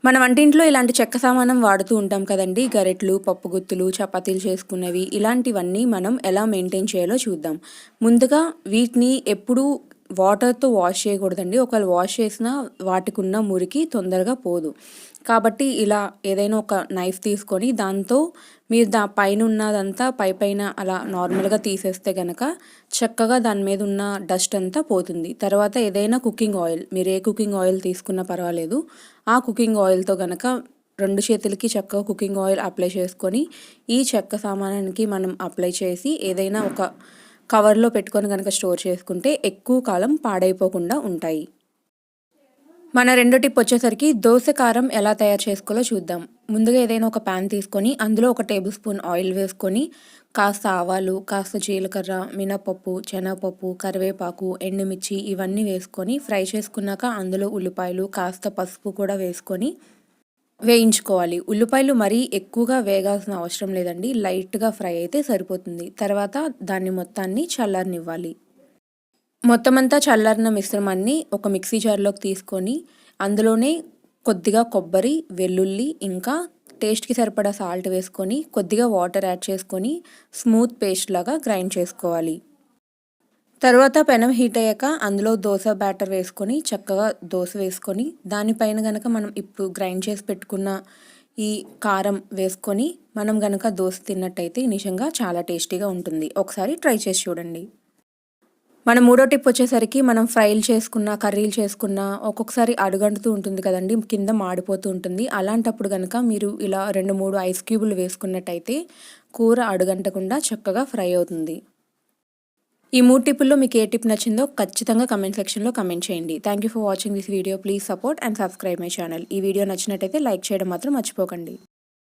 మన వంటింట్లో ఇలాంటి చెక్క సామానం వాడుతూ ఉంటాం కదండీ. గరిటెలు, పప్పు గుత్తులు, చపాతీలు చేసుకునేవి ఇలాంటివన్నీ మనం ఎలా మెయింటైన్ చేయాలో చూద్దాం. ముందుగా వీటిని ఎప్పుడూ వాటర్‌తో వాష్ చేయకూడదండి. ఒకవేళ వాష్ చేసినా వాటికున్న మురికి తొందరగా పోదు. కాబట్టి ఇలా ఏదైనా ఒక నైఫ్ తీసుకొని దాంతో మీరు పైనున్నదంతా పైపైన అలా నార్మల్‌గా తీసేస్తే గనక చక్కగా దాని మీద ఉన్న డస్ట్ అంతా పోతుంది. తర్వాత ఏదైనా కుకింగ్ ఆయిల్, మీరు ఏ కుకింగ్ ఆయిల్ తీసుకున్నా పర్వాలేదు. ఆ కుకింగ్ ఆయిల్‌తో గనక 2 చేతులకి చక్కగా కుకింగ్ ఆయిల్ అప్లై చేసుకొని, ఈ చెక్క సామానానికి మనం అప్లై చేసి ఏదైనా ఒక కవర్‌లో పెట్టుకొని గనక స్టోర్ చేసుకుంటే ఎక్కువ కాలం పాడైపోకుండా ఉంటాయి. మన రెండో టిప్ వచ్చేసరికి దోస కారం ఎలా తయారు చేసుకోవాలో చూద్దాం. ముందుగా ఏదైనా ఒక పాన్ తీసుకొని అందులో ఒక టేబుల్ స్పూన్ ఆయిల్ వేసుకొని కాస్త ఆవాలు, కాస్త జీలకర్ర, మినపప్పు, శనగపప్పు, కరివేపాకు, ఎండుమిర్చి ఇవన్నీ వేసుకొని ఫ్రై చేసుకున్నాక అందులో ఉల్లిపాయలు, కాస్త పసుపు కూడా వేసుకొని వేయించుకోవాలి. ఉల్లిపాయలు మరీ ఎక్కువగా వేగాల్సిన అవసరం లేదండి. లైట్‌గా ఫ్రై అయితే సరిపోతుంది. తర్వాత దాన్ని మొత్తాన్ని చల్లారనివ్వాలి. మొత్తమంతా చల్లారిన మిశ్రమాన్ని ఒక మిక్సీ జార్‌లోకి తీసుకొని అందులోనే కొద్దిగా కొబ్బరి, వెల్లుల్లి ఇంకా టేస్ట్‌కి సరిపడా సాల్ట్ వేసుకొని కొద్దిగా వాటర్ యాడ్ చేసుకొని స్మూత్ పేస్ట్ లాగా గ్రైండ్ చేసుకోవాలి. తర్వాత పెనం హీట్ అయ్యాక అందులో దోస బ్యాటర్ వేసుకొని చక్కగా దోస వేసుకొని దానిపైన గనక మనం ఇప్పుడు గ్రైండ్ చేసి పెట్టుకున్న ఈ కారం వేసుకొని మనం గనక దోస తిన్నట్టయితే నిజంగా చాలా టేస్టీగా ఉంటుంది. ఒకసారి ట్రై చేసి చూడండి. మన మూడో టిప్ వచ్చేసరికి మనం ఫ్రైలు చేసుకున్న, కర్రీలు చేసుకున్న ఒక్కొక్కసారి అడుగంటుతూ ఉంటుంది కదండీ. కింద మాడిపోతూ ఉంటుంది. అలాంటప్పుడు గనక మీరు ఇలా 2, 3 ఐస్ క్యూబులు వేసుకున్నట్టయితే కూర అడుగంటకుండా చక్కగా ఫ్రై అవుతుంది. ఈ 3 టిప్పుల్లో మీకు ఏ టిప్ నచ్చిందో ఖచ్చితంగా కమెంట్ సెక్షన్‌లో కమెంట్ చేయండి. Thank you for watching this video. Please support and subscribe my channel. ఈ వీడియో నచ్చినట్టయితే లైక్ చేయడం మాత్రం మర్చిపోకండి.